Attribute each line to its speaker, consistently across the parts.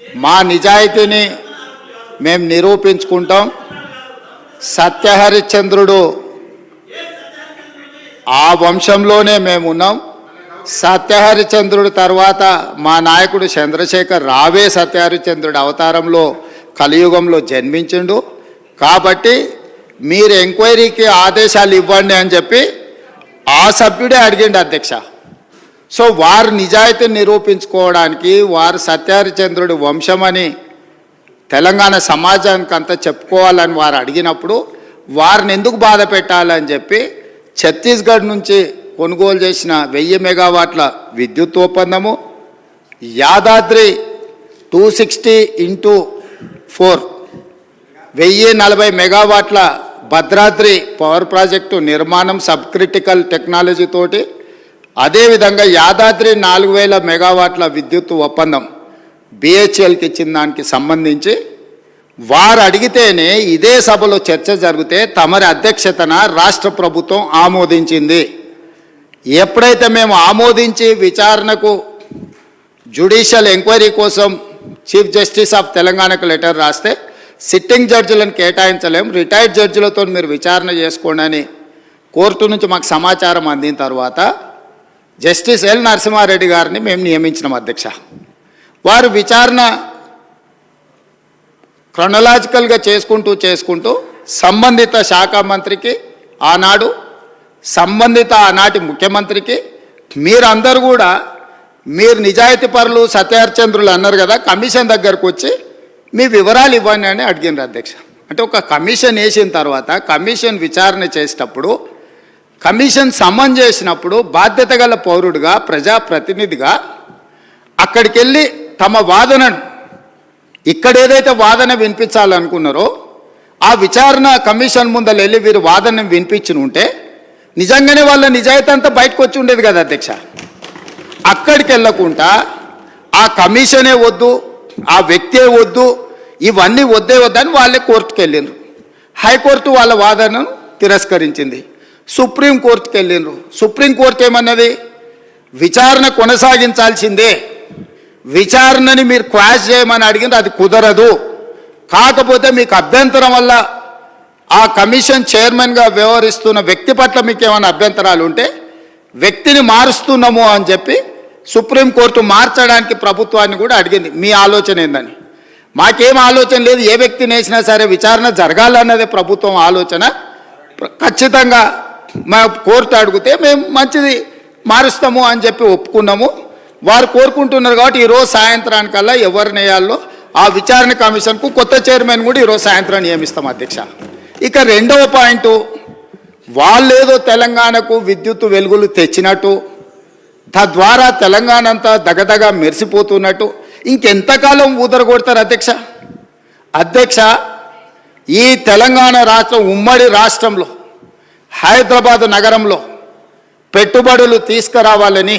Speaker 1: మా నిజాయితీని మేము నిరూపించుకుంటాం. సత్యహరిశ్చంద్రుడు ఆ వంశంలోనే మేము ఉన్నాం. సత్యహరిశ్చంద్రుడు తర్వాత మా నాయకుడు చంద్రశేఖర్ రావే సత్యహరిశ్చంద్రుడు అవతారంలో కలియుగంలో జన్మించిండు. కాబట్టి మీరు ఎంక్వైరీకి ఆదేశాలు ఇవ్వండి అని చెప్పి ఆ సభ్యుడే అడిగిండు అధ్యక్ష. సో వారు నిజాయితీని నిరూపించుకోవడానికి వారు సత్యహరిశ్చంద్రుడి వంశమని తెలంగాణ సమాజానికి అంతా చెప్పుకోవాలని వారు అడిగినప్పుడు వారిని ఎందుకు బాధ పెట్టాలని చెప్పి ఛత్తీస్గఢ్ నుంచి కొనుగోలు చేసిన 1000 మెగావాట్ల విద్యుత్ ఒప్పందము, యాదాద్రి 260x4 1040 మెగావాట్ల భద్రాద్రి పవర్ ప్రాజెక్టు నిర్మాణం సబ్ క్రిటికల్ టెక్నాలజీ తోటి, అదేవిధంగా యాదాద్రి 4000 మెగావాట్ల విద్యుత్ ఒప్పందం బిహెచ్ఎల్కి ఇచ్చిన దానికి సంబంధించి వారు అడిగితేనే ఇదే సభలో చర్చ జరిగితే తమరి అధ్యక్షతన రాష్ట్ర ప్రభుత్వం ఆమోదించింది. ఎప్పుడైతే మేము ఆమోదించి విచారణకు జ్యుడిషియల్ ఎంక్వైరీ కోసం చీఫ్ జస్టిస్ ఆఫ్ తెలంగాణకు లెటర్ రాస్తే సిట్టింగ్ జడ్జిలను కేటాయించలేం, రిటైర్డ్ జడ్జిలతో మీరు విచారణ చేసుకోండి అని కోర్టు నుంచి మాకు సమాచారం అందిన తర్వాత జస్టిస్ ఎల్ నరసింహారెడ్డి గారిని మేము నియమించినాం అధ్యక్ష. వారు విచారణ క్రొనలాజికల్గా చేసుకుంటూ సంబంధిత శాఖ మంత్రికి ఆనాడు, సంబంధిత ఆనాటి ముఖ్యమంత్రికి, మీరందరూ కూడా మీరు నిజాయితీ పరులు సత్యహరిశ్చంద్రులు అన్నారు కదా, కమిషన్ దగ్గరకు వచ్చి మీ వివరాలు ఇవ్వండి అని అడిగినారు అధ్యక్ష. అంటే ఒక కమిషన్ వేసిన తర్వాత కమిషన్ విచారణ చేసేటప్పుడు, కమిషన్ సమన్ చేసినప్పుడు బాధ్యత గల పౌరుడిగా ప్రజాప్రతినిధిగా అక్కడికి వెళ్ళి తమ వాదనను ఇక్కడ ఏదైతే వాదన వినిపించాలనుకున్నారో ఆ విచారణ కమిషన్ ముందర వెళ్ళి వీరు వాదన వినిపించి ఉంటే నిజంగానే వాళ్ళ నిజాయితీ అంతా బయటకు వచ్చి ఉండేది కదా అధ్యక్ష. అక్కడికి వెళ్ళకుండా ఆ కమిషనే వద్దు, ఆ వ్యక్తే వద్దు, ఇవన్నీ వద్దని వాళ్ళే కోర్టుకు వెళ్ళినారు. హైకోర్టు వాళ్ళ వాదనను తిరస్కరించింది. సుప్రీంకోర్టుకు వెళ్ళినారు. సుప్రీంకోర్టు ఏమన్నది, విచారణ కొనసాగించాల్సిందే, విచారణని మీరు క్వాష్ చేయమని అడిగిన అది కుదరదు, కాకపోతే మీకు అభ్యంతరం వల్ల ఆ కమిషన్ చైర్మన్గా వ్యవహరిస్తున్న వ్యక్తి పట్ల మీకు ఏమైనా అభ్యంతరాలు ఉంటే వ్యక్తిని మారుస్తున్నాము అని చెప్పి సుప్రీంకోర్టు మార్చడానికి ప్రభుత్వాన్ని కూడా అడిగింది. మీ ఆలోచన ఏందని? మాకేం ఆలోచన లేదు, ఏ వ్యక్తిని వేసినా సరే విచారణ జరగాలన్నదే ప్రభుత్వం ఆలోచన. ఖచ్చితంగా మా కోర్టు అడిగితే మేము మంచిది మారుస్తాము అని చెప్పి ఒప్పుకున్నాము. వారు కోరుకుంటున్నారు కాబట్టి ఈరోజు సాయంత్రానికల్లా ఎవరిని వేయాలో ఆ విచారణ కమిషన్కు కొత్త చైర్మన్ కూడా ఈరోజు సాయంత్రం నియమిస్తాం అధ్యక్ష. ఇక రెండవ పాయింట్, వాళ్ళేదో తెలంగాణకు విద్యుత్ వెలుగులు తెచ్చినట్టు, తద్వారా తెలంగాణ అంతా దగదగా మెరిసిపోతున్నట్టు ఇంకెంతకాలం ఊదరగొడతారు అధ్యక్ష. ఈ తెలంగాణ రాష్ట్రం ఉమ్మడి రాష్ట్రంలో హైదరాబాద్ నగరంలో పెట్టుబడులు తీసుకురావాలని,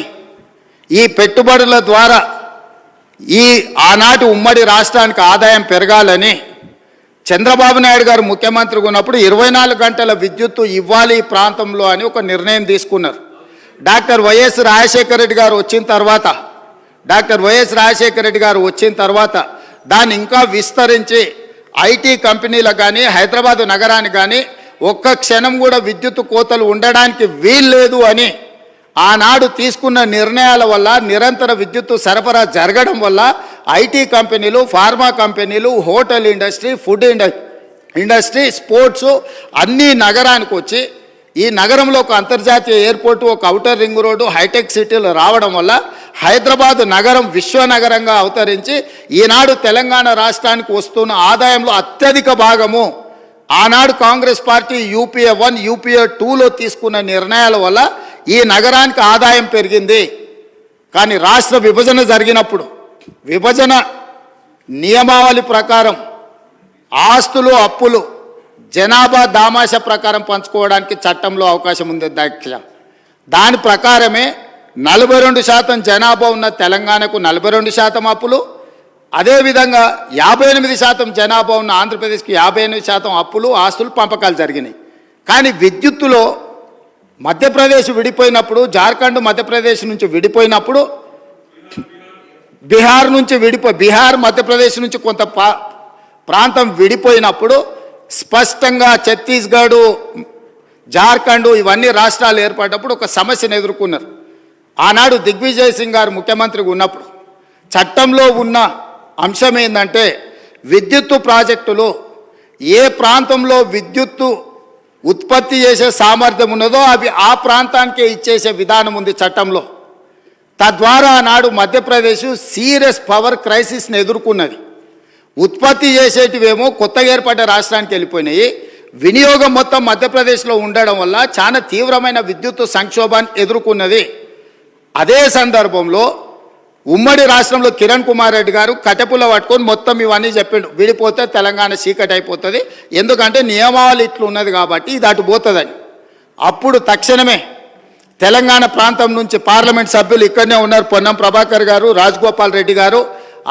Speaker 1: ఈ పెట్టుబడుల ద్వారా ఈ ఆనాటి ఉమ్మడి రాష్ట్రానికి ఆదాయం పెరగాలని చంద్రబాబు నాయుడు గారు ముఖ్యమంత్రిగా ఉన్నప్పుడు 24 గంటల విద్యుత్తు ఇవ్వాలి ఈ ప్రాంతంలో అని ఒక నిర్ణయం తీసుకున్నారు. డాక్టర్ వైఎస్ రాజశేఖర రెడ్డి గారు వచ్చిన తర్వాత దాన్ని ఇంకా విస్తరించి ఐటీ కంపెనీలకు కానీ హైదరాబాద్ నగరానికి కానీ ఒక్క క్షణం కూడా విద్యుత్ కోతలు ఉండడానికి వీల్లేదు అని ఆనాడు తీసుకున్న నిర్ణయాల వల్ల నిరంతర విద్యుత్తు సరఫరా జరగడం వల్ల ఐటీ కంపెనీలు, ఫార్మా కంపెనీలు, hotel industry, food industry, sports అన్నీ నగరానికి వచ్చి ఈ నగరంలో ఒక అంతర్జాతీయ ఎయిర్పోర్టు, ఒక ఔటర్ రింగ్ రోడ్డు, హైటెక్ సిటీలు రావడం వల్ల హైదరాబాద్ నగరం విశ్వనగరంగా అవతరించి ఈనాడు తెలంగాణ రాష్ట్రానికి వస్తున్న ఆదాయంలో అత్యధిక భాగము ఆనాడు కాంగ్రెస్ పార్టీ యూపీఏ 1, యూపీఏ 2లో తీసుకున్న నిర్ణయాల వల్ల ఈ నగరానికి ఆదాయం పెరిగింది. కానీ రాష్ట్ర విభజన జరిగినప్పుడు విభజన నియమావళి ప్రకారం ఆస్తులు, అప్పులు జనాభా దామాష ప్రకారం పంచుకోవడానికి చట్టంలో అవకాశం ఉంది అధ్యక్ష. దాని ప్రకారమే 42% జనాభా ఉన్న తెలంగాణకు 42% అప్పులు, అదేవిధంగా 58% జనాభా ఉన్న ఆంధ్రప్రదేశ్కి 58% అప్పులు, ఆస్తులు పంపకాలు జరిగినాయి. కానీ విద్యుత్తులో మధ్యప్రదేశ్ విడిపోయినప్పుడు, జార్ఖండ్ మధ్యప్రదేశ్ నుంచి విడిపోయినప్పుడు బీహార్ మధ్యప్రదేశ్ నుంచి కొంత ప్రాంతం విడిపోయినప్పుడు స్పష్టంగా ఛత్తీస్గఢ్, జార్ఖండ్ ఇవన్నీ రాష్ట్రాలు ఏర్పడినప్పుడు ఒక సమస్యను ఎదుర్కొన్నారు. ఆనాడు దిగ్విజయ్ సింగ్ గారు ముఖ్యమంత్రిగా ఉన్నప్పుడు చట్టంలో ఉన్న అంశం ఏంటంటే విద్యుత్తు ప్రాజెక్టులు ఏ ప్రాంతంలో విద్యుత్తు ఉత్పత్తి చేసే సామర్థ్యం ఉన్నదో అవి ఆ ప్రాంతానికే ఇచ్చేసే విధానం ఉంది చట్టంలో. తద్వారా ఆనాడు మధ్యప్రదేశ్ సీరియస్ పవర్ క్రైసిస్ని ఎదుర్కొన్నది. ఉత్పత్తి చేసేటివేమో కొత్తగా ఏర్పడ్డ రాష్ట్రానికి వెళ్ళిపోయినాయి. వినియోగం మొత్తం మధ్యప్రదేశ్లో ఉండడం వల్ల చాలా తీవ్రమైన విద్యుత్తు సంక్షోభాన్ని ఎదుర్కొన్నది. అదే సందర్భంలో ఉమ్మడి రాష్ట్రంలో కిరణ్ కుమార్ రెడ్డి గారు కటెపుల పట్టుకొని మొత్తం ఇవన్నీ చెప్పిండు. విడిపోతే తెలంగాణ చీకటి అయిపోతుంది, ఎందుకంటే నియమావళి ఇట్లు ఉన్నది కాబట్టి ఇది అటు పోతుందని. అప్పుడు తక్షణమే తెలంగాణ ప్రాంతం నుంచి పార్లమెంట్ సభ్యులు ఇక్కడనే ఉన్నారు, పొన్నం ప్రభాకర్ గారు, రాజగోపాల్ రెడ్డి గారు,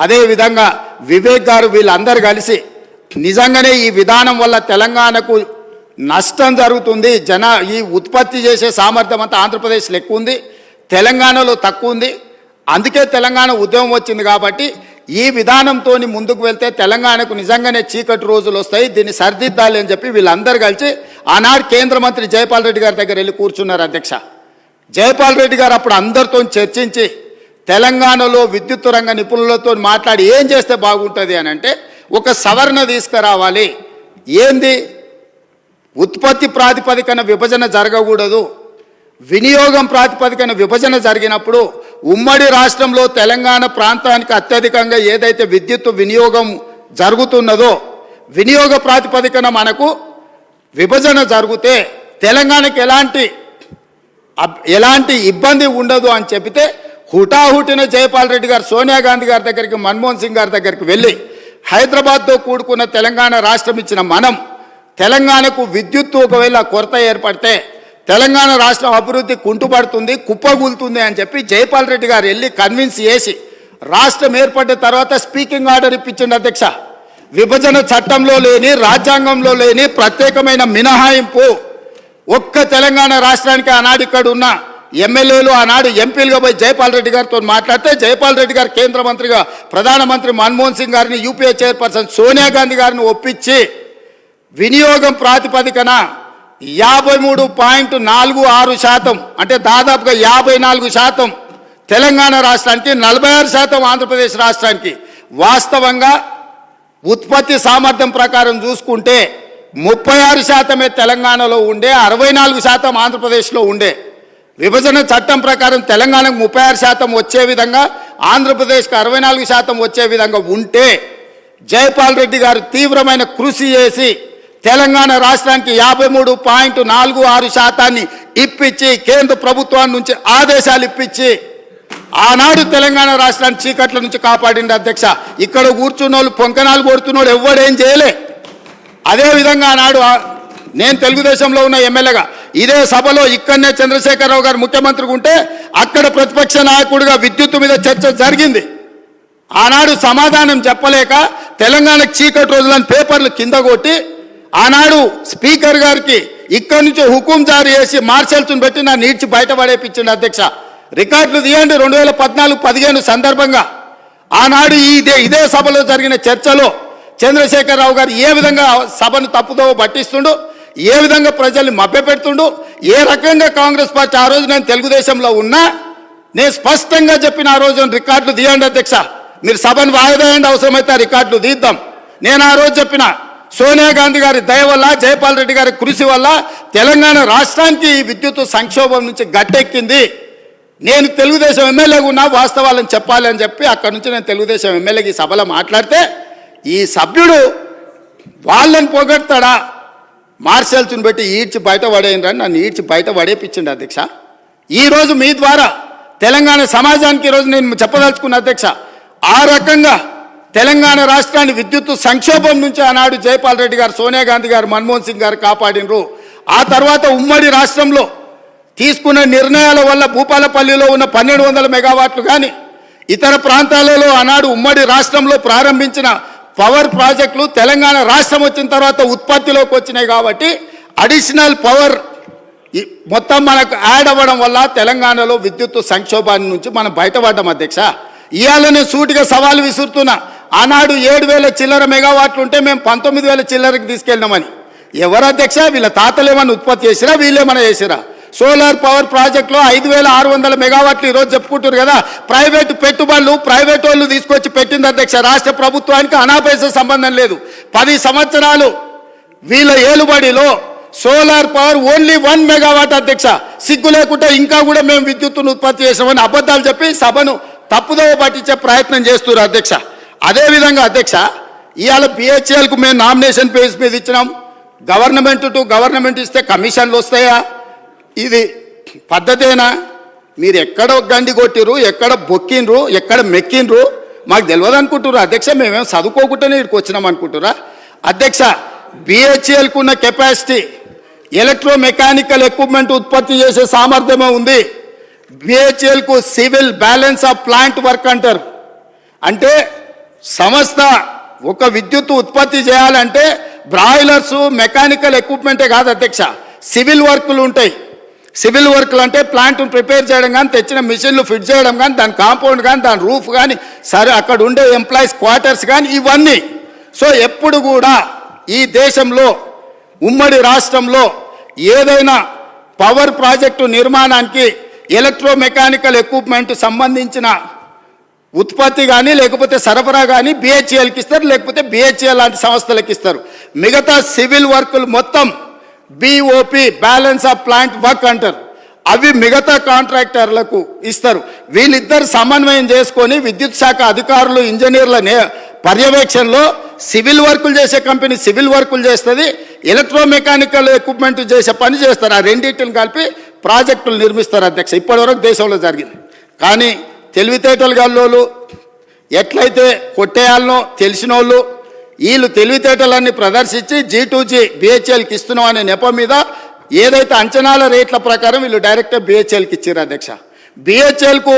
Speaker 1: అదేవిధంగా వివేక్ గారు, వీళ్ళందరూ కలిసి నిజంగానే ఈ విధానం వల్ల తెలంగాణకు నష్టం జరుగుతుంది, ఈ ఉత్పత్తి చేసే సామర్థ్యం అంతా ఆంధ్రప్రదేశ్లో ఎక్కువ ఉంది, తెలంగాణలో తక్కువ ఉంది, అందుకే తెలంగాణ ఉద్యమం వచ్చింది కాబట్టి ఈ విధానంతో ముందుకు వెళ్తే తెలంగాణకు నిజంగానే చీకటి రోజులు వస్తాయి, దీన్ని సరిదిద్దాలి అని చెప్పి వీళ్ళందరూ కలిసి ఆనాడు కేంద్ర మంత్రి జైపాల్ రెడ్డి గారి దగ్గర వెళ్ళి కూర్చున్నారు. అధ్యక్ష, జైపాల్ రెడ్డి గారు అప్పుడు అందరితో చర్చించి తెలంగాణలో విద్యుత్ రంగ నిపుణులతో మాట్లాడి ఏం చేస్తే బాగుంటుంది అని అంటే ఒక సవరణ తీసుకురావాలి. ఏంది? ఉత్పత్తి ప్రాతిపదికన విభజన జరగకూడదు, వినియోగం ప్రాతిపదికన విభజన జరిగినప్పుడు ఉమ్మడి రాష్ట్రంలో తెలంగాణ ప్రాంతానికి అత్యధికంగా ఏదైతే విద్యుత్ వినియోగం జరుగుతున్నదో వినియోగ ప్రాతిపదికన మనకు విభజన జరిగితే తెలంగాణకి ఎలాంటి ఇబ్బంది ఉండదు అని చెబితే హుటాహుటిన జైపాల్ రెడ్డి గారు సోనియా గాంధీ గారి దగ్గరికి, మన్మోహన్ సింగ్ గారి దగ్గరికి వెళ్ళి హైదరాబాద్తో కూడుకున్న తెలంగాణ రాష్ట్రం ఇచ్చిన మనం తెలంగాణకు విద్యుత్తు ఒకవేళ కొరత ఏర్పడితే తెలంగాణ రాష్ట్రం అభివృద్ధి కుంటుపడుతుంది, కుప్పగూలుతుంది అని చెప్పి జైపాల్ రెడ్డి గారు వెళ్ళి కన్విన్స్ చేసి రాష్ట్రం ఏర్పడిన తర్వాత స్పీకింగ్ ఆర్డర్ ఇప్పించండి. అధ్యక్ష, విభజన చట్టంలో లేని, రాజ్యాంగంలో లేని ప్రత్యేకమైన మినహాయింపు ఒక్క తెలంగాణ రాష్ట్రానికి ఆనాడు ఇక్కడ ఉన్న ఎమ్మెల్యేలు, ఆనాడు ఎంపీలుగా పోయి జైపాల్ రెడ్డి గారితో మాట్లాడితే జైపాల్ రెడ్డి గారు కేంద్ర మంత్రిగా ప్రధానమంత్రి మన్మోహన్ సింగ్ గారిని, యూపీఏ చైర్పర్సన్ సోనియా గాంధీ గారిని ఒప్పించి వినియోగం ప్రాతిపదికన 53.46% అంటే దాదాపుగా 54% తెలంగాణ రాష్ట్రానికి, 46% ఆంధ్రప్రదేశ్ రాష్ట్రానికి. వాస్తవంగా ఉత్పత్తి సామర్థ్యం ప్రకారం చూసుకుంటే 36% తెలంగాణలో ఉండే, 64% ఆంధ్రప్రదేశ్లో ఉండే. విభజన చట్టం ప్రకారం తెలంగాణకు 36% వచ్చే విధంగా, ఆంధ్రప్రదేశ్కి 64% వచ్చే విధంగా ఉంటే జైపాల్ రెడ్డి గారు తీవ్రమైన కృషి చేసి తెలంగాణ రాష్ట్రానికి 53.46% ఇప్పించి కేంద్ర ప్రభుత్వాన్ని నుంచి ఆదేశాలు ఇప్పించి ఆనాడు తెలంగాణ రాష్ట్రాన్ని చీకట్ల నుంచి కాపాడింది. అధ్యక్ష, ఇక్కడ కూర్చున్నోళ్ళు పొంకనాలు కొడుతున్నోడు ఎవడేం చేయలే. అదేవిధంగా ఆనాడు నేను తెలుగుదేశంలో ఉన్న ఎమ్మెల్యేగా ఇదే సభలో ఇక్కడనే చంద్రశేఖరరావు గారు ముఖ్యమంత్రిగా ఉంటే అక్కడ ప్రతిపక్ష నాయకుడిగా విద్యుత్తు మీద చర్చ జరిగింది. ఆనాడు సమాధానం చెప్పలేక తెలంగాణకు చీకటి రోజులని పేపర్లు కింద కొట్టి ఆనాడు స్పీకర్ గారికి ఇక్కడి నుంచి హుకుం జారీ చేసి మార్షల్స్ను పెట్టి నా నీడ్చి బయటపడేపించింది. అధ్యక్ష, రికార్డులు తీయండి. 2014-15 సందర్భంగా ఆనాడు ఇదే సభలో జరిగిన చర్చలో చంద్రశేఖరరావు గారు ఏ విధంగా సభను తప్పుదోవ పట్టిస్తుండు, ఏ విధంగా ప్రజల్ని మభ్యపెడుతుండు, ఏ రకంగా కాంగ్రెస్ పార్టీ ఆ రోజు నేను తెలుగుదేశంలో ఉన్నా నేను స్పష్టంగా చెప్పిన ఆ రోజు రికార్డులు తీయండి అధ్యక్ష, మీరు సభను వాయిదాయండి, అవసరమైతే ఆ రికార్డులు తీద్దాం. నేను ఆ రోజు చెప్పిన సోనియా గాంధీ గారి దయ వల్ల, జైపాల్ రెడ్డి గారి కృషి వల్ల తెలంగాణ రాష్ట్రానికి ఈ విద్యుత్ సంక్షోభం నుంచి గట్టెక్కింది. నేను తెలుగుదేశం ఎమ్మెల్యేగా ఉన్నా వాస్తవాలను చెప్పాలి అని చెప్పి అక్కడి నుంచి నేను తెలుగుదేశం ఎమ్మెల్యేకి ఈ సభలో మాట్లాడితే ఈ సభ్యుడు వాళ్ళని పొగడతాడా, మార్షల్స్ని పెట్టి ఈడ్చి బయట పడేయండి, నన్ను ఈడ్చి బయట పడేపించండి. అధ్యక్ష, ఈరోజు మీ ద్వారా తెలంగాణ సమాజానికి ఈరోజు నేను చెప్పదలుచుకున్న అధ్యక్ష, ఆ రకంగా తెలంగాణ రాష్ట్రాన్ని విద్యుత్ సంక్షోభం నుంచి ఆనాడు జైపాల్ రెడ్డి గారు, సోనియా గాంధీ గారు, మన్మోహన్ సింగ్ గారు కాపాడినరు. ఆ తర్వాత ఉమ్మడి రాష్ట్రంలో తీసుకున్న నిర్ణయాల వల్ల భూపాలపల్లిలో ఉన్న 1200 మెగావాట్లు కానీ ఇతర ప్రాంతాలలో ఆనాడు ఉమ్మడి రాష్ట్రంలో ప్రారంభించిన పవర్ ప్రాజెక్టులు తెలంగాణ రాష్ట్రం వచ్చిన తర్వాత ఉత్పత్తిలోకి వచ్చినాయి కాబట్టి అడిషనల్ పవర్ మొత్తం మనకు యాడ్ అవ్వడం వల్ల తెలంగాణలో విద్యుత్ సంక్షోభాన్ని నుంచి మనం బయటపడ్డాం. అధ్యక్ష, ఇవాళ నేను సూటిగా సవాలు విసురుతున్నా. ఆనాడు 7,000 చిల్లర మెగావాట్లు ఉంటే మేము 19,000 చిల్లరకి తీసుకెళ్ళినామని. ఎవరు అధ్యక్ష? వీళ్ళ తాతలు ఏమన్నా ఉత్పత్తి చేసిరా, వీళ్ళేమన్నా చేసిరా? సోలార్ పవర్ ప్రాజెక్టులో 5,600 మెగావాట్లు ఈరోజు చెప్పుకుంటారు కదా. ప్రైవేటు పెట్టుబడులు ప్రైవేట్ వాళ్ళు తీసుకొచ్చి పెట్టింది అధ్యక్ష. రాష్ట్ర ప్రభుత్వానికి అనాపైస సంబంధం లేదు. 10 సంవత్సరాలు వీళ్ళ ఏలుబడిలో సోలార్ పవర్ ఓన్లీ 1 మెగావాట్ అధ్యక్ష. సిగ్గు లేకుండా ఇంకా కూడా మేము విద్యుత్తును ఉత్పత్తి చేసామని అబద్ధాలు చెప్పి సభను తప్పుదోవ పట్టించే ప్రయత్నం చేస్తున్నారు అధ్యక్ష. అదేవిధంగా అధ్యక్ష, ఇవాళ బిహెచ్ఎల్కు మేము నామినేషన్ పేజ్ మీద ఇచ్చినాం. గవర్నమెంట్ టు గవర్నమెంట్ ఇస్తే కమిషన్లు వస్తాయా? ఇది పద్ధతేనా? మీరు ఎక్కడ గండి కొట్టిరు, ఎక్కడ బొక్కిండ్రు, ఎక్కడ మెక్కిండ్రు మాకు తెలియదు అనుకుంటున్నారు అధ్యక్ష. మేమేం చదువుకోకుండానే ఇక్కడికి వచ్చినాం అనుకుంటురా అధ్యక్ష? బిహెచ్ఎల్కు ఉన్న కెపాసిటీ, ఎలక్ట్రోమెకానికల్ ఎక్విప్మెంట్ ఉత్పత్తి చేసే సామర్థ్యమే ఉంది. బిహెచ్ఎల్కు civil balance of plant work అంటారు. అంటే సంస్థ ఒక విద్యుత్ ఉత్పత్తి చేయాలంటే బ్రాయిలర్స్ మెకానికల్ ఎక్విప్మెంటే కాదు అధ్యక్ష, సివిల్ వర్కులు ఉంటాయి. సివిల్ వర్క్లు అంటే ప్లాంట్ను ప్రిపేర్ చేయడం కానీ, తెచ్చిన మిషన్లు ఫిట్ చేయడం కానీ, దాని కాంపౌండ్ కానీ, దాని రూఫ్ కానీ, సరే అక్కడ ఉండే ఎంప్లాయీస్ క్వార్టర్స్ కానీ, ఇవన్నీ. సో ఎప్పుడు కూడా ఈ దేశంలో ఉమ్మడి రాష్ట్రంలో ఏదైనా పవర్ ప్రాజెక్టు నిర్మాణానికి ఎలక్ట్రోమెకానికల్ ఎక్విప్మెంట్ సంబంధించిన ఉత్పత్తి కానీ లేకపోతే సరఫరా కానీ బిహెచ్ఎల్కి ఇస్తారు, లేకపోతే బిహెచ్ఎల్ లాంటి సంస్థలకు ఇస్తారు. మిగతా సివిల్ వర్కులు మొత్తం BOP balance of plant work అంటారు. అవి మిగతా కాంట్రాక్టర్లకు ఇస్తారు. వీళ్ళిద్దరు సమన్వయం చేసుకొని విద్యుత్ శాఖ అధికారులు ఇంజనీర్ల పర్యవేక్షణలో సివిల్ వర్కులు చేసే కంపెనీ సివిల్ వర్కులు చేస్తుంది, ఎలక్ట్రోమెకానికల్ ఎక్విప్మెంట్ చేసే పని చేస్తారు. ఆ రెండింటిని కలిపి ప్రాజెక్టులు నిర్మిస్తారు అధ్యక్ష. ఇప్పటివరకు దేశంలో జరిగింది. కానీ తెలివితేటలు గల్లోళ్ళు, ఎట్లయితే కొట్టేయాలనో తెలిసిన వాళ్ళు, వీళ్ళు తెలివితేటలన్నీ ప్రదర్శించి G2G బిహెచ్ఎల్కి ఇస్తున్నాం అనే నెపం మీద ఏదైతే అంచనాల రేట్ల ప్రకారం వీళ్ళు డైరెక్ట్గా బిహెచ్ఎల్కి ఇచ్చారు అధ్యక్ష. బిహెచ్ఎల్కు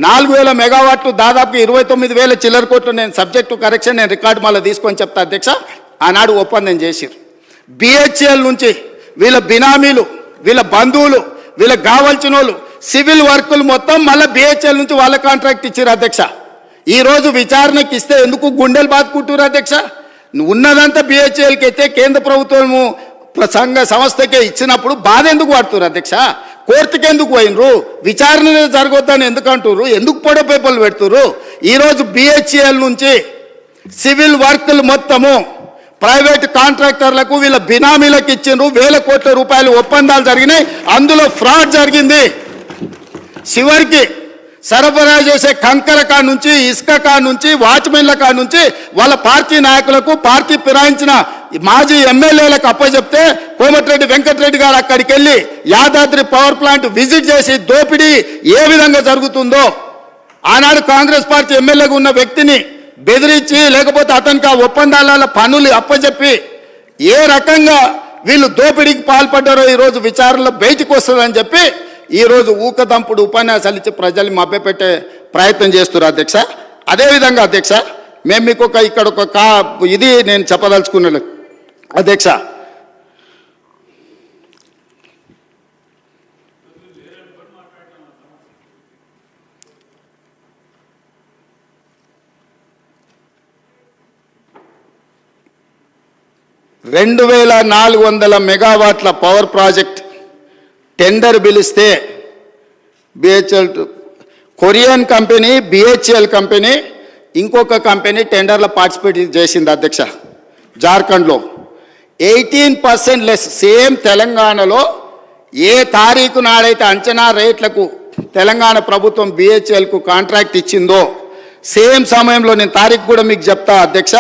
Speaker 1: 4,000 మెగావాట్లు దాదాపు 29,000 చిల్లర కోట్లు. నేను సబ్జెక్టు కరెక్షన్, నేను రికార్డు మళ్ళీ తీసుకొని చెప్తా అధ్యక్ష. ఆనాడు ఒప్పందం చేసిరు. బిహెచ్ఎల్ నుంచి వీళ్ళ బినామీలు, వీళ్ళ బంధువులు, వీళ్ళకి కావాల్సిన వాళ్ళు సివిల్ వర్కులు మొత్తం మళ్ళీ బిహెచ్ఎల్ నుంచి వాళ్ళ కాంట్రాక్ట్ ఇచ్చారు అధ్యక్ష. ఈరోజు విచారణకి ఇస్తే ఎందుకు గుండెలు బాదుకుంటారు అధ్యక్ష? ఉన్నదంతా బిహెచ్ఎల్కి అయితే కేంద్ర ప్రభుత్వము సంస్థకే ఇచ్చినప్పుడు బాధ ఎందుకు పడుతున్నారు అధ్యక్ష? కోర్టుకి ఎందుకు పోయినరు? విచారణ జరగొద్దని ఎందుకు అంటారు? ఎందుకు పొడ పేపర్లు పెడుతురు? ఈరోజు బిహెచ్ఎల్ నుంచి సివిల్ వర్కులు మొత్తము ప్రైవేట్ కాంట్రాక్టర్లకు వీళ్ళ బినామీలకు ఇచ్చిండ్రు. 1,000 కోట్ల రూపాయలు ఒప్పందాలు జరిగినాయి. అందులో ఫ్రాడ్ జరిగింది. చివరికి సరఫరా చేసే కంకర కా నుంచి, ఇసుక కా నుంచి, వాచ్మెన్ల కా నుంచి వాళ్ళ పార్టీ నాయకులకు, పార్టీ ఫిరాయించిన మాజీ ఎమ్మెల్యేలకు అప్పచెప్తే కోమటిరెడ్డి వెంకటరెడ్డి గారు అక్కడికి వెళ్ళి యాదాద్రి పవర్ ప్లాంట్ విజిట్ చేసి దోపిడీ ఏ విధంగా జరుగుతుందో ఆనాడు కాంగ్రెస్ పార్టీ ఎమ్మెల్యేగా ఉన్న వ్యక్తిని బెదిరించి, లేకపోతే అతనికి ఆ ఒప్పందాల పనులు అప్పచెప్పి ఏ రకంగా వీళ్ళు దోపిడీకి పాల్పడ్డారో ఈరోజు విచారణలో బయటకు వస్తుందని చెప్పి ఈరోజు ఊకదంపుడు ఉపన్యాసాలు ఇచ్చి ప్రజల్ని మభ్యపెట్టే ప్రయత్నం చేస్తున్నారు అధ్యక్ష. అదేవిధంగా అధ్యక్ష, మేము మీకు ఇక్కడ ఒక ఇది నేను చెప్పదలుచుకున్నాను అధ్యక్ష. $2,400 మెగావాట్ల పవర్ ప్రాజెక్ట్ టెండర్ పిలిస్తే BHEL, Korean company, BHEL company, ఇంకొక కంపెనీ టెండర్లో పార్టిసిపేట్ చేసింది అధ్యక్ష. జార్ఖండ్లో 18% లెస్. సేమ్ తెలంగాణలో ఏ తారీఖు నాడైతే అంచనా రేట్లకు తెలంగాణ ప్రభుత్వం బిహెచ్ఎల్కు కాంట్రాక్ట్ ఇచ్చిందో సేమ్ సమయంలో, నేను తారీఖు కూడా మీకు చెప్తా అధ్యక్ష,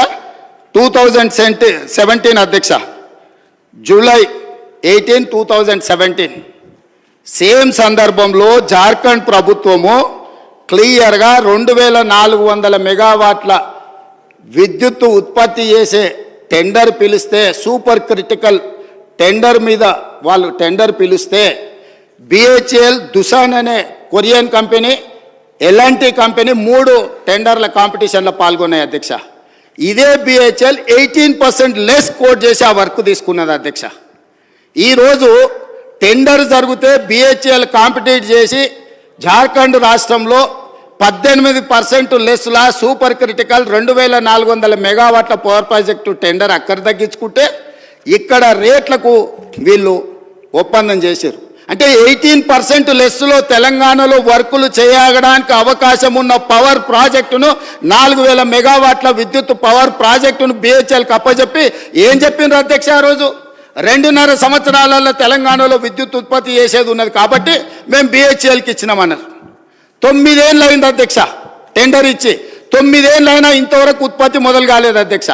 Speaker 1: 2017 అధ్యక్ష, జూలై 18, 2017 సేమ్ సందర్భంలో జార్ఖండ్ ప్రభుత్వము క్లియర్గా 2,400 మెగావాట్ల విద్యుత్ ఉత్పత్తి చేసే టెండర్ పిలిస్తే, సూపర్ క్రిటికల్ టెండర్ మీద వాళ్ళు టెండర్ పిలిస్తే బిహెచ్ఎల్, దుసాన్ అనే కొరియన్ కంపెనీ, ఎల్ఎన్టీ కంపెనీ 3 టెండర్ల కాంపిటీషన్లో పాల్గొన్నాయి అధ్యక్ష. ఇదే బిహెచ్ఎల్ 18% లెస్ కోట్ చేసి ఆ వర్క్ తీసుకున్నది అధ్యక్ష. ఈరోజు టెండర్ జరిగితే బిహెచ్ఎల్ కాంపిటీట్ చేసి జార్ఖండ్ రాష్ట్రంలో 18% లెస్లా సూపర్ క్రిటికల్ 2400 మెగావాట్ల పవర్ ప్రాజెక్టు టెండర్ అక్కడ తగ్గించుకుంటే ఇక్కడ రేట్లకు వీళ్ళు ఒప్పందం చేశారు. అంటే 18% లెస్లో తెలంగాణలో వర్కులు చేయడానికి అవకాశం ఉన్న పవర్ ప్రాజెక్టును 4000 మెగావాట్ల విద్యుత్ పవర్ ప్రాజెక్టును బిహెచ్ఎల్కి అప్పచెప్పి ఏం చెప్పిండ్రు అధ్యక్ష? ఆ రోజు 2.5 సంవత్సరాలలో తెలంగాణలో విద్యుత్ ఉత్పత్తి చేసేది ఉన్నది కాబట్టి మేము బిహెచ్ఎల్కి ఇచ్చినామన్నారు. 9 ఏళ్ళు అయింది అధ్యక్ష టెండర్ ఇచ్చి, 9 ఏళ్ళు అయినా ఇంతవరకు ఉత్పత్తి మొదలు కాలేదు అధ్యక్ష.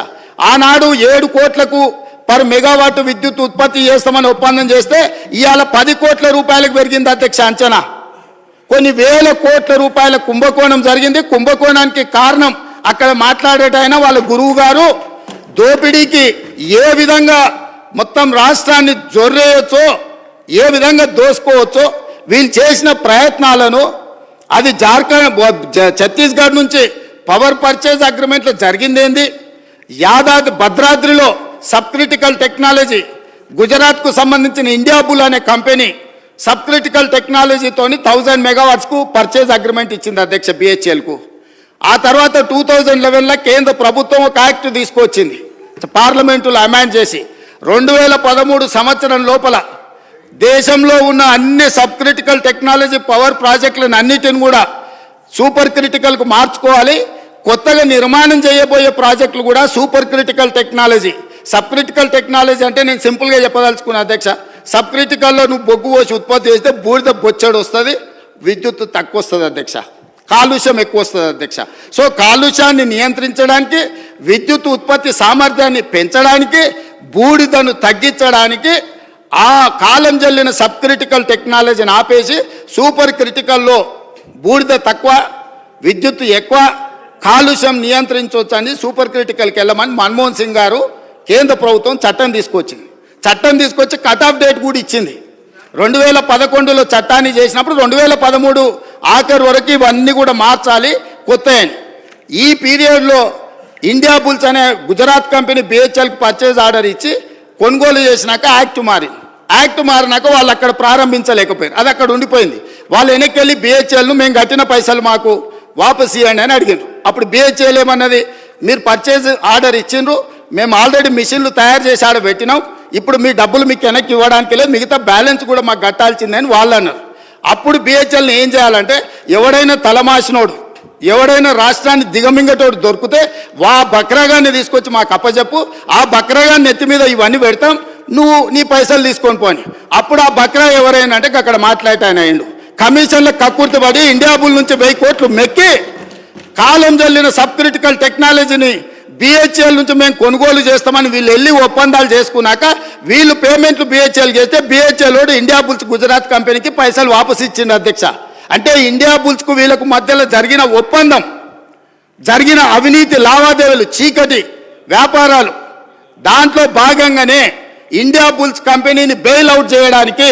Speaker 1: ఆనాడు 7 కోట్లకు పర్ మెగావాట్ విద్యుత్ ఉత్పత్తి చేస్తామని ఒప్పందం చేస్తే ఇవాళ 10 కోట్ల రూపాయలకు పెరిగింది అధ్యక్ష అంచనా. కొన్ని వేల కోట్ల రూపాయల కుంభకోణం జరిగింది. కుంభకోణానికి కారణం అక్కడ మాట్లాడేటైనా వాళ్ళ గురువు గారు దోపిడీకి ఏ విధంగా మొత్తం రాష్ట్రాన్ని జొర్రేయచ్చో, ఏ విధంగా దోసుకోవచ్చో వీళ్ళు చేసిన ప్రయత్నాలను, అది ఛత్తీస్గఢ్ నుంచి పవర్ పర్చేజ్ అగ్రిమెంట్లో జరిగిందేంది, భద్రాద్రిలో సబ్ క్రిటికల్ టెక్నాలజీ గుజరాత్కు సంబంధించిన ఇండియా బుల్ అనే కంపెనీ సబ్ క్రిటికల్ టెక్నాలజీతోని 1000 మెగావాట్స్కు పర్చేజ్ అగ్రిమెంట్ ఇచ్చింది అధ్యక్ష బిహెచ్ఎల్కు. ఆ తర్వాత 2011లో కేంద్ర ప్రభుత్వం ఒక యాక్ట్ తీసుకొచ్చింది, పార్లమెంటులో అమెండ్ చేసి 2013 సంవత్సరం లోపల దేశంలో ఉన్న అన్ని సబ్ క్రిటికల్ టెక్నాలజీ పవర్ ప్రాజెక్టులను అన్నిటిని కూడా సూపర్ క్రిటికల్కు మార్చుకోవాలి. కొత్తగా నిర్మాణం చేయబోయే ప్రాజెక్టులు కూడా super critical technology. Sub critical technology అంటే నేను సింపుల్గా చెప్పదలుచుకున్నా అధ్యక్ష, సబ్ క్రిటికల్లో నువ్వు బొగ్గు పోసి ఉత్పత్తి చేస్తే బూడిద బొచ్చడు వస్తుంది, విద్యుత్ తక్కువ వస్తుంది అధ్యక్ష, కాలుష్యం ఎక్కువ వస్తుంది అధ్యక్ష. సో కాలుష్యాన్ని నియంత్రించడానికి, విద్యుత్ ఉత్పత్తి సామర్థ్యాన్ని పెంచడానికి, బూడిదను తగ్గించడానికి ఆ కాలం జల్లిన సబ్ క్రిటికల్ టెక్నాలజీని ఆపేసి సూపర్ క్రిటికల్లో బూడిద తక్కువ, విద్యుత్ ఎక్కువ, కాలుష్యం నియంత్రించవచ్చని సూపర్ క్రిటికల్కి వెళ్ళమని మన్మోహన్ సింగ్ గారు కేంద్ర ప్రభుత్వం చట్టం తీసుకొచ్చింది. చట్టం తీసుకొచ్చి కట్ ఆఫ్ డేట్ కూడా ఇచ్చింది. 2011లో చట్టాన్ని చేసినప్పుడు 2013 ఆఖరి వరకు ఇవన్నీ కూడా మార్చాలి కొత్త అని. ఈ పీరియడ్లో ఇండియా బుల్స్ అనే గుజరాత్ కంపెనీ బిహెచ్ఎల్కి పర్చేజ్ ఆర్డర్ ఇచ్చి కొనుగోలు చేసినాక యాక్ట్ మారింది. యాక్ట్ మారినాక వాళ్ళు అక్కడ ప్రారంభించలేకపోయారు, అది అక్కడ ఉండిపోయింది. వాళ్ళు వెనక్కి బిహెచ్ఎల్ను మేము కట్టిన పైసలు మాకు వాపస్ ఇవ్వండి అని అడిగారు. అప్పుడు బిహెచ్ఎల్ ఏమన్నది, మీరు పర్చేజ్ ఆర్డర్ ఇచ్చిండ్రు, మేము ఆల్రెడీ మిషన్లు తయారు చేసి ఆడ పెట్టినాం, ఇప్పుడు మీ డబ్బులు మీకు వెనక్కి ఇవ్వడానికి లేదు, మిగతా బ్యాలెన్స్ కూడా మాకు కట్టాల్సిందని వాళ్ళు అన్నారు. అప్పుడు బిహెచ్ఎల్ని ఏం చేయాలంటే, ఎవడైనా తలమాసినోడు, ఎవడైనా రాష్ట్రాన్ని దిగమింగటోడు దొరికితే బక్రాగాన్ని తీసుకొచ్చి మాకు అప్పచెప్పు, ఆ బక్రాగాన్ని నెత్తి మీద ఇవన్నీ పెడతాం, నువ్వు నీ పైసలు తీసుకొని పోని. అప్పుడు ఆ బక్రా ఎవరైనా అంటే అక్కడ మాట్లాడతాయన అయిండు, కమిషన్ల కక్కుర్తి పడి ఇండియా బుల్ నుంచి 1000 కోట్లు మెక్కి కాలం జల్లిన సబ్ క్రిటికల్ టెక్నాలజీని బిహెచ్ఎల్ నుంచి మేము కొనుగోలు చేస్తామని వీళ్ళు వెళ్ళి ఒప్పందాలు చేసుకున్నాక వీళ్ళు పేమెంట్లు బిహెచ్ఎల్ చేస్తే బిహెచ్ఎల్ ఇండియా బుల్స్ గుజరాత్ కంపెనీకి పైసలు వాపసు ఇచ్చింది అధ్యక్ష. అంటే ఇండియా బుల్స్కు వీళ్ళకు మధ్యలో జరిగిన ఒప్పందం, జరిగిన అవినీతి లావాదేవీలు, చీకటి వ్యాపారాలు, దాంట్లో భాగంగానే ఇండియా బుల్స్ కంపెనీని బెయిల్ అవుట్ చేయడానికి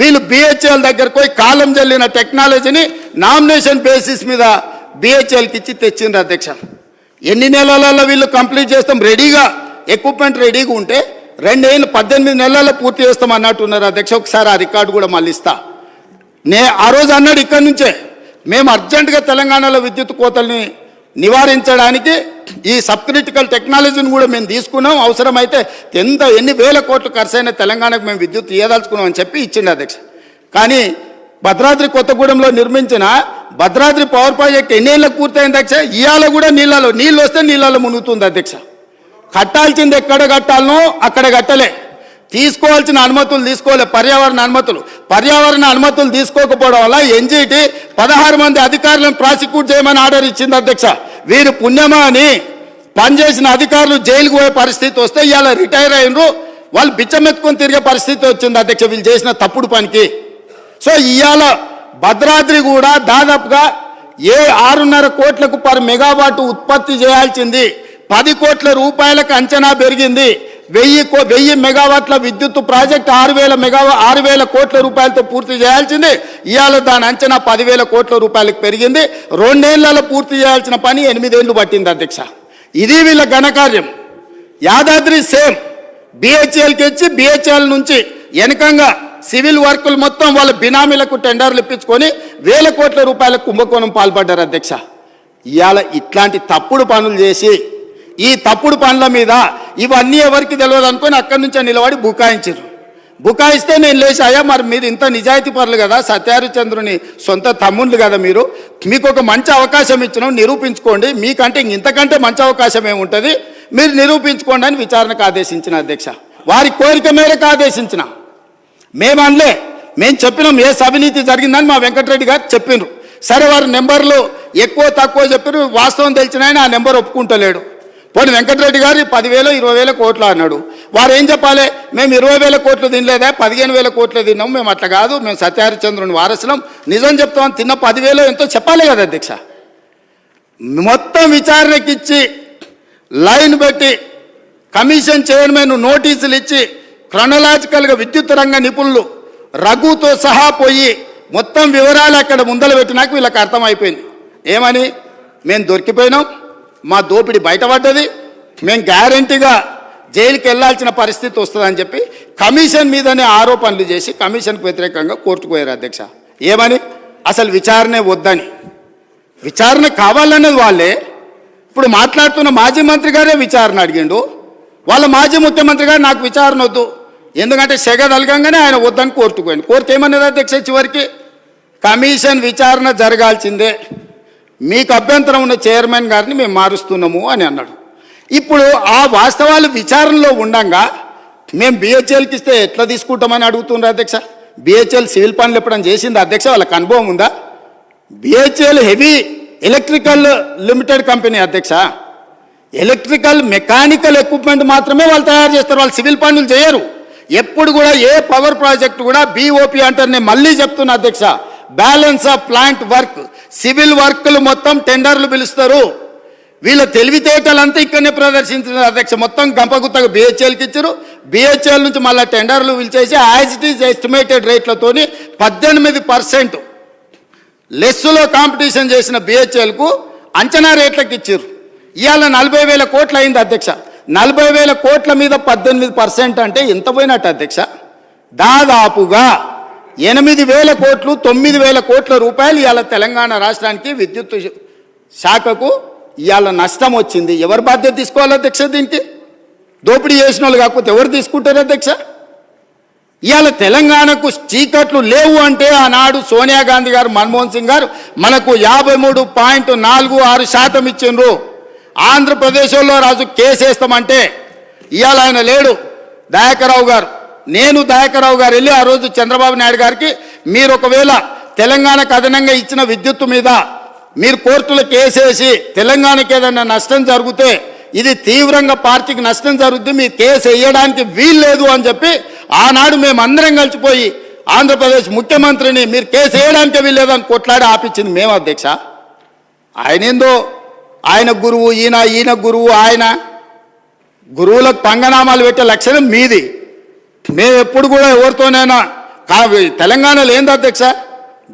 Speaker 1: వీళ్ళు బిహెచ్ఎల్ దగ్గరకు పోయి కాలం జల్లిన టెక్నాలజీని నామినేషన్ బేసిస్ మీద బిహెచ్ఎల్కి ఇచ్చి తెచ్చిండ్రు అధ్యక్ష. ఎన్ని నెలలలో వీళ్ళు కంప్లీట్ చేస్తాం, రెడీగా ఎక్విప్మెంట్ రెడీగా ఉంటే 2 ఏళ్ళు 18 నెలల్లో పూర్తి చేస్తాం అన్నట్టున్నారు అధ్యక్ష. ఒకసారి ఆ రికార్డు కూడా మళ్ళీ ఇస్తా. ఆ రోజు అన్నాడు ఇక్కడి నుంచే, మేము అర్జెంటుగా తెలంగాణలో విద్యుత్ కోతల్ని నివారించడానికి ఈ సబ్ క్రిటికల్ టెక్నాలజీని కూడా మేము తీసుకున్నాం, అవసరమైతే ఎన్ని వేల కోట్లు ఖర్చు అయినా తెలంగాణకు మేము విద్యుత్ ఇవ్వదలుచుకున్నాం అని చెప్పి ఇచ్చిండు అధ్యక్ష. కానీ భద్రాద్రి కొత్తగూడెంలో నిర్మించిన భద్రాద్రి పవర్ ప్రాజెక్ట్ ఎన్ని ఏళ్ళకు పూర్తయింది అధ్యక్ష? ఇవాళ కూడా నీళ్ళు వస్తే నీళ్ళలో మునుగుతుంది అధ్యక్ష. కట్టాల్సింది ఎక్కడ కట్టాలనో అక్కడ కట్టలే, తీసుకోవాల్సిన అనుమతులు తీసుకోలే, పర్యావరణ అనుమతులు తీసుకోకపోవడం వల్ల ఎన్జీటీ 16 మంది అధికారులను ప్రాసిక్యూట్ చేయమని ఆర్డర్ ఇచ్చింది అధ్యక్ష. వీరు పుణ్యమా అని పనిచేసిన అధికారులు జైలుకు పోయే పరిస్థితి వస్తే ఇవాళ రిటైర్ అయినరు, వాళ్ళు బిచ్చమెత్తుకొని తిరిగే పరిస్థితి వచ్చింది అధ్యక్ష వీళ్ళు చేసిన తప్పుడు పనికి. సో ఇవాళ భద్రాద్రి కూడా దాదాపుగా 6.5 కోట్లకు పర్ మెగావాట్ ఉత్పత్తి చేయాల్సింది 10 కోట్ల రూపాయలకు అంచనా పెరిగింది. 1000 మెగావాట్ల విద్యుత్ ప్రాజెక్ట్ 6,000 కోట్ల రూపాయలతో పూర్తి చేయాల్సింది ఇవాళ దాని అంచనా 10,000 కోట్ల రూపాయలకు పెరిగింది. 2 ఏళ్లలో పూర్తి చేయాల్సిన పని 8 ఏళ్ళు పట్టింది అధ్యక్ష. ఇది వీళ్ళ ఘనకార్యం. యాదాద్రి సేమ్ బిహెచ్ఎల్కి ఇచ్చి బిహెచ్ఎల్ నుంచి వెనకంగా సివిల్ వర్కులు మొత్తం వాళ్ళ బినామీలకు టెండర్లు ఇప్పించుకొని వేల కోట్ల రూపాయల కుంభకోణం పాల్పడ్డారు అధ్యక్ష. ఇవాళ ఇట్లాంటి తప్పుడు పనులు చేసి ఈ తప్పుడు పనుల మీద ఇవన్నీ ఎవరికి తెలియదు అనుకొని అక్కడి నుంచే నిలబడి బుకాయించారు. బుకాయిస్తే నేను లేచి అయ్యా మరి మీరు ఇంత నిజాయితీ పరులు కదా, సత్యహరిచంద్రుని సొంత తమ్ముళ్ళు కదా, మీకు ఒక మంచి అవకాశం ఇచ్చినాం, నిరూపించుకోండి, మీకంటే ఇంతకంటే మంచి అవకాశం ఏముంటుంది, మీరు నిరూపించుకోండి అని విచారణకు ఆదేశించిన అధ్యక్ష. వారి కోరిక మేరకు ఆదేశించిన. మేము అనలే, మేము చెప్పినాం ఏ అవినీతి జరిగిందని మా వెంకటరెడ్డి గారు చెప్పిండ్రు. సరే వారి నెంబర్లు ఎక్కువ తక్కువ చెప్పారు, వాస్తవం తెలిసిన ఆయన ఆ నెంబర్ ఒప్పుకుంటలేడు. పోనీ వెంకటరెడ్డి గారు 10,000 20,000 కోట్లు అన్నాడు. వారు ఏం చెప్పాలి, మేము 20,000 కోట్లు తినలేదా, 15,000 కోట్లు తిన్నాము, మేము అట్లా కాదు, మేము సత్యహరిచంద్రుని వారసులం, నిజం చెప్తామని తిన్న 10,000 ఎంతో చెప్పాలి కదా అధ్యక్ష. మొత్తం విచారణకిచ్చి లైన్ పెట్టి కమిషన్ చైర్మన్ నోటీసులు ఇచ్చి క్రొనలాజికల్గా విద్యుత్ రంగ నిపుణులు రఘుతో సహా పోయి మొత్తం వివరాలు అక్కడ ముందలు పెట్టినాక వీళ్ళకి అర్థమైపోయింది. ఏమని, మేము దొరికిపోయినాం, మా దోపిడి బయటపడ్డది, మేము గ్యారంటీగా జైలుకి వెళ్లాల్సిన పరిస్థితి వస్తుందని చెప్పి కమిషన్ మీదనే ఆరోపణలు చేసి కమిషన్కు వ్యతిరేకంగా కోర్టుకు పోయారు అధ్యక్ష. ఏమని, అసలు విచారణే వద్దని, విచారణ కావాలన్నది వాళ్ళే. ఇప్పుడు మాట్లాడుతున్న మాజీ మంత్రి గారే విచారణ అడిగిండు, వాళ్ళ మాజీ ముఖ్యమంత్రి గారు నాకు విచారణ వద్దు, ఎందుకంటే సెగ తలగంగానే ఆయన వద్దని కోర్టుకు పోయింది. కోర్టు ఏమన్నది అధ్యక్ష, చివరికి కమిషన్ విచారణ జరగాల్సిందే, మీకు అభ్యంతరం ఉన్న చైర్మన్ గారిని మేము మారుస్తున్నాము అని అన్నాడు. ఇప్పుడు ఆ వాస్తవాలు విచారణలో ఉండగా మేము బిహెచ్ఎల్కి ఇస్తే ఎట్లా తీసుకుంటామని అడుగుతున్నారు అధ్యక్ష. బిహెచ్ఎల్ సివిల్ పనులు ఎప్పుడైనా చేసింది అధ్యక్ష, వాళ్ళకి అనుభవం ఉందా? BHEL Heavy Electrical Limited company అధ్యక్ష, ఎలక్ట్రికల్ మెకానికల్ ఎక్విప్మెంట్ మాత్రమే వాళ్ళు తయారు చేస్తారు, వాళ్ళు సివిల్ పనులు చేయరు. ఎప్పుడు కూడా ఏ పవర్ ప్రాజెక్ట్ కూడా BOP అంటారు. నేను మళ్ళీ చెప్తున్నా అధ్యక్ష, balance of plant work, civil వర్క్లు మొత్తం టెండర్లు పిలుస్తారు. వీళ్ళ తెలివితేటలంతా ఇక్కడనే ప్రదర్శించారు అధ్యక్ష. మొత్తం గంపగుత్తగా BHELకి ఇచ్చారు, BHEL నుంచి మళ్ళీ టెండర్లు పిలిచేసి యాజ్ ఇట్ ఈజ్ ఎస్టిమేటెడ్ రేట్లతోని 18% లెస్సులో కాంపిటీషన్ చేసిన BHELకు అంచనా రేట్లకు ఇచ్చారు. ఇవాళ 40,000 కోట్లు అయింది అధ్యక్ష. 40,000 కోట్ల మీద 18% అంటే ఎంత పోయినట్టు అధ్యక్ష? దాదాపుగా 8,000 కోట్లు 9,000 కోట్ల రూపాయలు ఇవాళ తెలంగాణ రాష్ట్రానికి విద్యుత్ శాఖకు ఇవాళ నష్టం వచ్చింది. ఎవరు బాధ్యత తీసుకోవాలి అధ్యక్ష? దీనికి దోపిడీ చేసిన వాళ్ళు కాకపోతే ఎవరు తీసుకుంటారు అధ్యక్ష? ఇవాళ తెలంగాణకు చీకట్లు లేవు అంటే ఆనాడు సోనియా గాంధీ గారు, మన్మోహన్ సింగ్ గారు మనకు 53.46% ఇచ్చిండ్రు. ఆంధ్రప్రదేశ్లో రాజు కేసు వేస్తామంటే ఇవాళ ఆయన లేడు, దయాకర్రావు గారు. నేను దయాకర్రావు గారు వెళ్ళి ఆ రోజు చంద్రబాబు నాయుడు గారికి, మీరు ఒకవేళ తెలంగాణకు అదనంగా ఇచ్చిన విద్యుత్తు మీద మీరు కోర్టులో కేసేసి తెలంగాణకి ఏదైనా నష్టం జరిగితే ఇది తీవ్రంగా పార్టీకి నష్టం జరుగుద్ది, మీ కేసు వేయడానికి వీల్లేదు అని చెప్పి ఆనాడు మేము అందరం కలిసిపోయి ఆంధ్రప్రదేశ్ ముఖ్యమంత్రిని మీరు కేసు వేయడానికి వీల్లేదని కొట్లాడి ఆపించింది మేము అధ్యక్ష. ఆయన ఏందో ఆయన గురువు, ఈయన గురువు, ఆయన గురువులకు పంగనామాలు పెట్టే లక్షణం మీది. మేము ఎప్పుడు కూడా ఎవరితోనైనా తెలంగాణలో ఏంది అధ్యక్ష,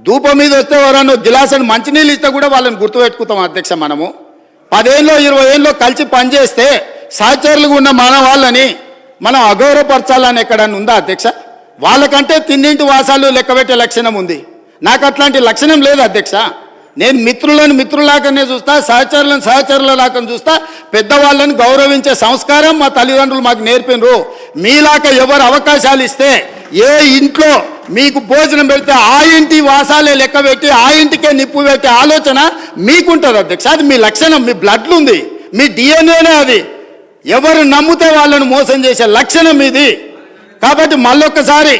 Speaker 1: ధూపం మీద వస్తే ఎవరన్నా గిలాసని మంచినీళ్ళు ఇస్తే కూడా వాళ్ళని గుర్తుపెట్టుకుంటాం అధ్యక్ష. మనము 10 ఏళ్ళు 20 ఏళ్ళు కలిసి పనిచేస్తే సహచరులుగా ఉన్న మన వాళ్ళని మనం అగౌరవపరచాలని ఎక్కడన్నా ఉందా అధ్యక్ష? వాళ్ళకంటే తిన్నింటి వాసాలు లెక్కబెట్టే లక్షణం ఉంది, నాకు అట్లాంటి లక్షణం లేదు అధ్యక్ష. నేను మిత్రులను మిత్రులాగానే చూస్తా, సహచరులను సహచరులలాగా చూస్తా, పెద్దవాళ్ళని గౌరవించే సంస్కారం మా తల్లిదండ్రులు మాకు నేర్పినరు. మీలాగా ఎవరు అవకాశాలు ఇస్తే ఏ ఇంట్లో మీకు భోజనం పెడితే ఆ ఇంటి వాసాలే లెక్క పెట్టి ఆ ఇంటికే నిప్పు పెట్టే ఆలోచన మీకుంటుంది అధ్యక్ష. అది మీ లక్షణం, మీ బ్లడ్లు ఉంది, మీ డిఎన్ఏనే అది. ఎవరు నమ్మితే వాళ్ళను మోసం చేసే లక్షణం ఇది. కాబట్టి మళ్ళొక్కసారి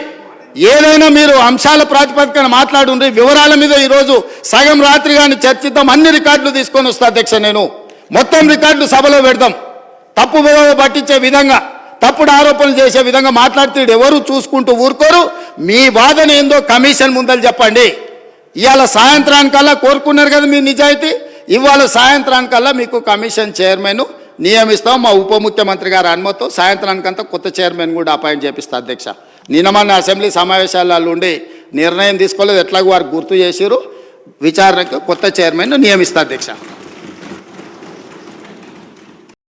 Speaker 1: ఏదైనా మీరు అంశాల ప్రాతిపదికన మాట్లాడుండ్రి, వివరాల మీద ఈరోజు సగం రాత్రి కానీ చర్చిద్దాం, అన్ని రికార్డులు తీసుకొని వస్తా అధ్యక్ష. నేను మొత్తం రికార్డులు సభలో పెడదాం. తప్పు పట్టించే విధంగా, తప్పుడు ఆరోపణలు చేసే విధంగా మాట్లాడితే ఎవరు చూసుకుంటూ ఊరుకోరు. మీ వాదన ఏందో కమిషన్ ముందలు చెప్పండి. ఇవాళ సాయంత్రానికల్లా కోరుకున్నారు కదా మీ నిజాయితీ, ఇవాళ సాయంత్రానికల్లా మీకు కమిషన్ చైర్మన్ నియమిస్తాం. మా ఉప ముఖ్యమంత్రి గారి అనుమతితో సాయంత్రానికంతా కొత్త చైర్మన్ కూడా అపాయింట్ చేపిస్తా అధ్యక్ష. నిన్న మన అసెంబ్లీ సమావేశాలలో ఉండి నిర్ణయం తీసుకోలేదు, ఎట్లాగో వారు గుర్తు చేసిరు, విచారణకు కొత్త చైర్మన్ నియమిస్తా అధ్యక్ష.